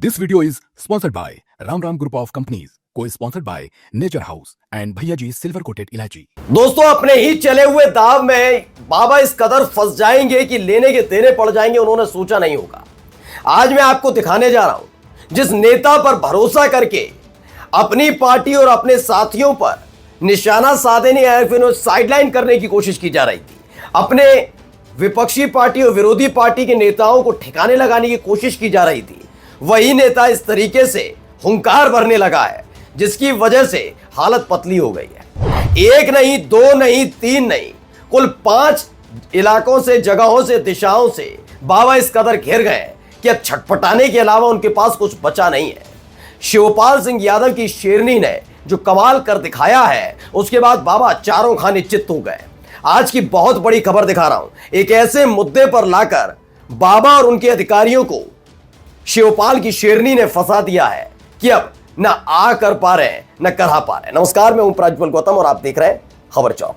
This video is sponsored by Ram Ram Group of Companies, co-sponsored by Nature House and भैया G silver coated इलायची। दोस्तों, अपने ही चले हुए दाव में बाबा इस कदर फंस जाएंगे कि लेने के देने पड़ जाएंगे, उन्होंने सोचा नहीं होगा। आज मैं आपको दिखाने जा रहा हूं जिस नेता पर भरोसा करके अपनी पार्टी और अपने साथियों पर निशाना साधने या फिर साइडलाइन करने की कोशिश की जा रही थी, अपने विपक्षी पार्टी और विरोधी पार्टी के नेताओं को ठिकाने लगाने की कोशिश की जा रही थी, वही नेता इस तरीके से हुंकार भरने लगा है जिसकी वजह से हालत पतली हो गई है। एक नहीं, दो नहीं, तीन नहीं, कुल 5 इलाकों से, जगहों से, दिशाओं से बाबा इस कदर घेर गए कि अब छटपटाने के अलावा उनके पास कुछ बचा नहीं है। शिवपाल सिंह यादव की शेरनी ने जो कमाल कर दिखाया है, उसके बाद बाबा चारों खाने चित्त हो गए। आज की बहुत बड़ी खबर दिखा रहा हूं, एक ऐसे मुद्दे पर लाकर बाबा और उनके अधिकारियों को शिवपाल की शेरनी ने फंसा दिया है कि अब न आ कर पा रहे हैं न करा पा रहे हैं। नमस्कार, मैं हूं प्रज्वल गौतम और आप देख रहे हैं खबर चौक।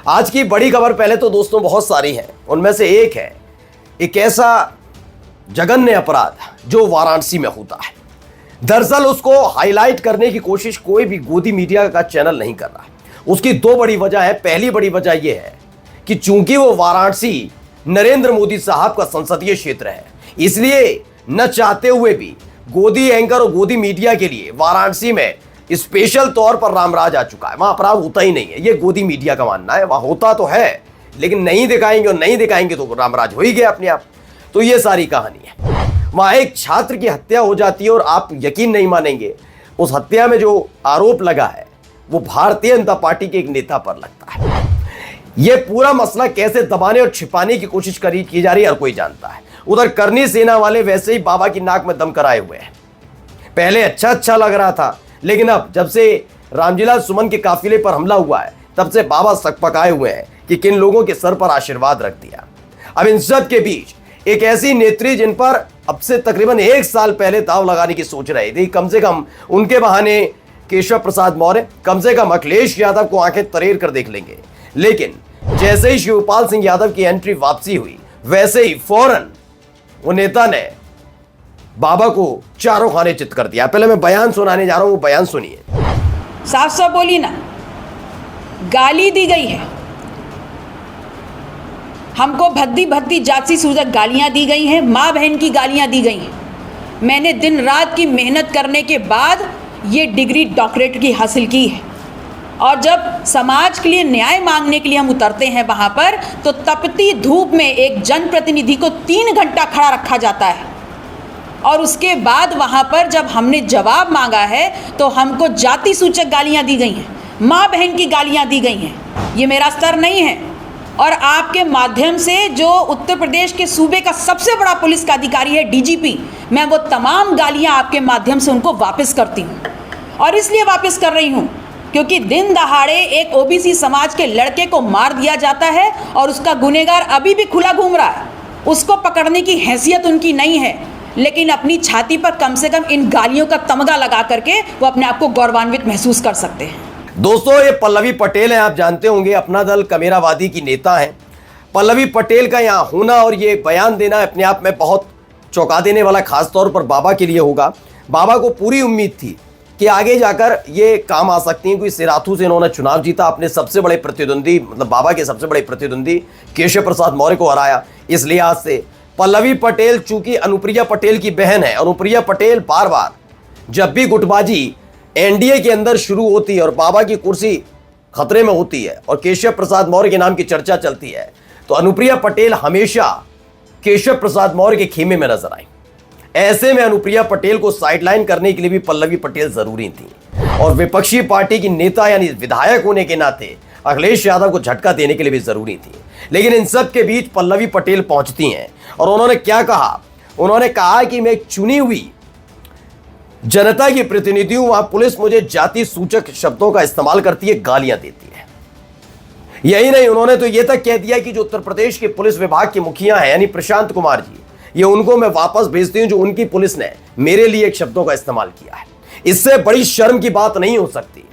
आज की बड़ी खबर पहले तो दोस्तों बहुत सारी है, उनमें से एक है एक ऐसा जघन्य अपराध जो वाराणसी में होता है। दरअसल उसको हाईलाइट करने की कोशिश कोई भी गोदी मीडिया का चैनल नहीं कर रहा। उसकी 2 बड़ी वजह है। पहली बड़ी वजह यह है कि चूंकि वो वाराणसी नरेंद्र मोदी साहब का संसदीय क्षेत्र है, इसलिए न चाहते हुए भी गोदी एंकर और गोदी मीडिया के लिए वाराणसी में स्पेशल तौर पर रामराज आ चुका है। वहां अपराध होता ही नहीं है, ये गोदी मीडिया का मानना है। वहां होता तो है लेकिन नहीं दिखाएंगे, और नहीं दिखाएंगे तो रामराज हो ही गया अपने आप। तो ये सारी कहानी है। वहां एक छात्र की हत्या हो जाती है और आप यकीन नहीं मानेंगे, उस हत्या में जो आरोप लगा है वो भारतीय जनता पार्टी के एक नेता पर लगता है। यह पूरा मसला कैसे दबाने और छिपाने की कोशिश की जा रही है हर कोई जानता है। उधर करनी सेना वाले वैसे ही बाबा की नाक में दम कराए हुए हैं। पहले अच्छा लग रहा था, लेकिन अब जब से रामजीलाल सुमन के काफिले पर हमला हुआ है, तब से बाबा सकपकाए हुए हैं कि किन लोगों के सर पर आशीर्वाद रख दिया। अब इन सब के बीच एक ऐसी नेत्री जिन पर अब से तकरीबन 1 साल पहले दाव लगाने की सोच रही थी, कम से कम उनके बहाने केशव प्रसाद मौर्य, कम से कम अखिलेश यादव को आंखें तरेर कर देख लेंगे। लेकिन जैसे ही शिवपाल सिंह यादव की एंट्री वापसी हुई, वैसे ही फौरन वो नेता ने बाबा को चारों खाने चित कर दिया। पहले मैं बयान सुनाने जा रहा हूं, वो बयान सुनिए। साफ साफ बोली ना, गाली दी गई है हमको, भद्दी भद्दी जाति सूचक गालियां दी गई हैं, माँ बहन की गालियां दी गई हैं। मैंने दिन रात की मेहनत करने के बाद ये डिग्री डॉक्टरेट की हासिल की है, और जब समाज के लिए न्याय मांगने के लिए हम उतरते हैं वहाँ पर, तो तपती धूप में एक जनप्रतिनिधि को 3 घंटा खड़ा रखा जाता है, और उसके बाद वहाँ पर जब हमने जवाब मांगा है तो हमको जाति सूचक गालियाँ दी गई हैं, माँ बहन की गालियाँ दी गई हैं। ये मेरा स्तर नहीं है, और आपके माध्यम से जो उत्तर प्रदेश के सूबे का सबसे बड़ा पुलिस का अधिकारी है डीजीपी, मैं वो तमाम गालियाँ आपके माध्यम से उनको वापस करती हूँ। और इसलिए वापस कर रही हूँ क्योंकि दिन दहाड़े एक ओबीसी समाज के लड़के को मार दिया जाता है और उसका गुनहगार अभी भी खुला घूम रहा है। उसको पकड़ने की हैसियत उनकी नहीं है, लेकिन अपनी छाती पर कम से कम इन गालियों का तमगा लगा करके वो अपने आप को गौरवान्वित महसूस कर सकते हैं। दोस्तों, ये पल्लवी पटेल हैं, आप जानते होंगे, अपना दल कमेरावादी की नेता हैं। पल्लवी पटेल का यहाँ होना और ये बयान देना अपने आप में बहुत चौंका देने वाला, खासतौर पर बाबा के लिए होगा। बाबा को पूरी उम्मीद थी कि आगे जाकर ये काम आ सकती हैं, क्योंकि सिराथू से इन्होंने चुनाव जीता, अपने सबसे बड़े प्रतिद्वंदी, मतलब बाबा के सबसे बड़े प्रतिद्वंदी केशव प्रसाद मौर्य को हराया। इस लिहाज से पल्लवी पटेल चूंकि अनुप्रिया पटेल की बहन है, अनुप्रिया पटेल बार बार जब भी गुटबाजी एनडीए के अंदर शुरू होती है और बाबा की कुर्सी खतरे में होती है और केशव प्रसाद मौर्य के नाम की चर्चा चलती है, तो अनुप्रिया पटेल हमेशा केशव प्रसाद मौर्य के खेमे में नजर आई। ऐसे में अनुप्रिया पटेल को साइडलाइन करने के लिए भी पल्लवी पटेल जरूरी थी, और विपक्षी पार्टी की नेता यानी विधायक होने के नाते अखिलेश यादव को झटका देने के लिए भी जरूरी थी। लेकिन इन सब के बीच पल्लवी पटेल पहुंचती हैं और उन्होंने क्या कहा? उन्होंने कहा कि मैं एक चुनी हुई जनता की प्रतिनिधि हूं, वहां पुलिस मुझे जाति सूचक शब्दों का इस्तेमाल करती है, गालियां देती है। यही नहीं, उन्होंने तो यह तक कह दिया कि जो उत्तर प्रदेश के पुलिस विभाग की मुखिया है यानी प्रशांत कुमार जी, ये उनको मैं वापस भेजती हूं जो उनकी पुलिस ने मेरे लिए एक शब्दों का इस्तेमाल किया है। इससे बड़ी शर्म की बात नहीं हो सकती।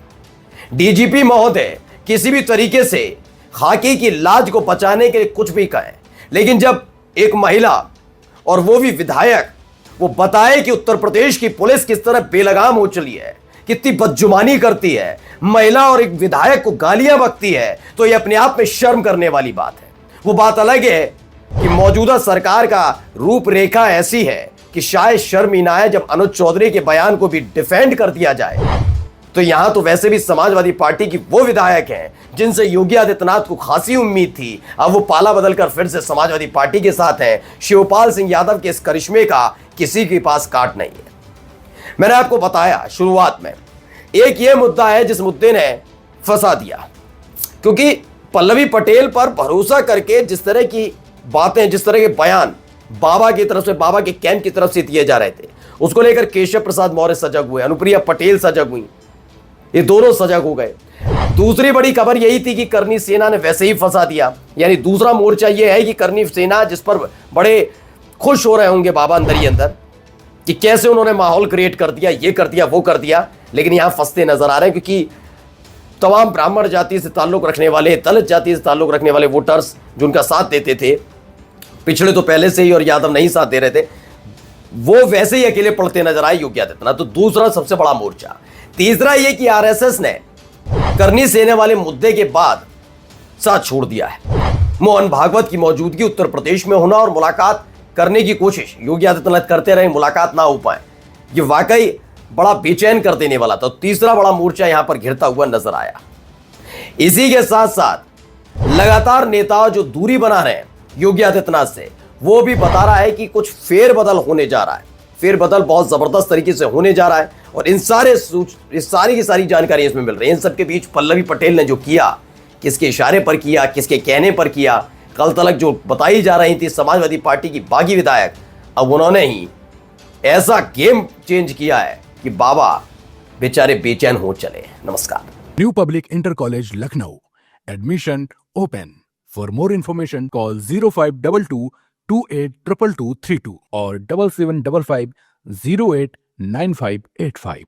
डीजीपी महोदय किसी भी तरीके से खाकी की लाज को बचाने के लिए कुछ भी कहें, लेकिन जब एक महिला और वो भी विधायक वो बताए कि उत्तर प्रदेश की पुलिस किस तरह बेलगाम हो चली है, कितनी बदजुबानी करती है, महिला और एक विधायक को गालियां बकती है, तो ये अपने आप में शर्म करने वाली बात है। वो बात अलग है कि मौजूदा सरकार का रूपरेखा ऐसी है कि शायद शर्म ही ना आए जब अनुज चौधरी के बयान को भी डिफेंड कर दिया जाए। तो यहां तो वैसे भी समाजवादी पार्टी की वो विधायक हैं जिनसे योगी आदित्यनाथ को खासी उम्मीद थी, अब वो पाला बदलकर फिर से समाजवादी पार्टी के साथ हैं। शिवपाल सिंह यादव के इस करिश्मे का किसी के पास काट नहीं है। मैंने आपको बताया शुरुआत में, एक ये मुद्दा है जिस मुद्दे ने फंसा दिया, क्योंकि पल्लवी पटेल पर भरोसा करके जिस तरह की बातें, जिस तरह के बयान बाबा की तरफ से, बाबा के कैंप की तरफ से दिए जा रहे थे, उसको लेकर केशव प्रसाद मौर्य सजग हुए, अनुप्रिया पटेल सजग हुई, ये दोनों सजग हो गए। दूसरी बड़ी खबर यही थी कि करनी सेना ने वैसे ही फंसा दिया। यानी दूसरा मोर्चा यह है कि करनी सेना, जिस पर बड़े खुश हो रहे होंगे बाबा अंदर ही अंदर कि कैसे उन्होंने माहौल क्रिएट कर दिया, ये कर दिया, वो कर दिया, लेकिन यहां फंसते नजर आ रहे हैं, क्योंकि तमाम ब्राह्मण जाति से ताल्लुक रखने वाले, दलित जाति से ताल्लुक रखने वाले वोटर्स जो उनका साथ देते थे, पिछड़े तो पहले से ही और यादव नहीं साथ दे रहे थे, वो वैसे ही अकेले पड़ते नजर आए योगी आदित्यनाथ। तो दूसरा सबसे बड़ा मोर्चा। तीसरा ये कि आरएसएस ने करनी सेना वाले मुद्दे के बाद साथ छोड़ दिया है। मोहन भागवत की मौजूदगी उत्तर प्रदेश में होना और मुलाकात करने की कोशिश योगी आदित्यनाथ करते रहे, मुलाकात ना हो पाए, ये वाकई बड़ा बेचैन कर देने वाला था। तीसरा बड़ा मोर्चा यहां पर घिरता हुआ नजर आया। इसी के साथ साथ लगातार नेता जो दूरी बना रहे हैं योगी आदित्यनाथ से, वो भी बता रहा है कि कुछ फेरबदल होने जा रहा है, फेरबदल बहुत जबरदस्त तरीके से होने जा रहा है, और इन सारी की सारी जानकारी इसमें मिल रही है। इन सबके बीच पल्लवी पटेल ने जो किया, किसके इशारे पर किया, किसके कहने पर किया, कल तक जो बताई जा रही थी समाजवादी पार्टी की बागी विधायक, अब उन्होंने ही ऐसा गेम चेंज किया है कि बाबा बेचारे बेचैन हो चले। नमस्कार। New Public Inter College Lucknow. Admission open. For more information, call 0522 282232 or 7755 089585.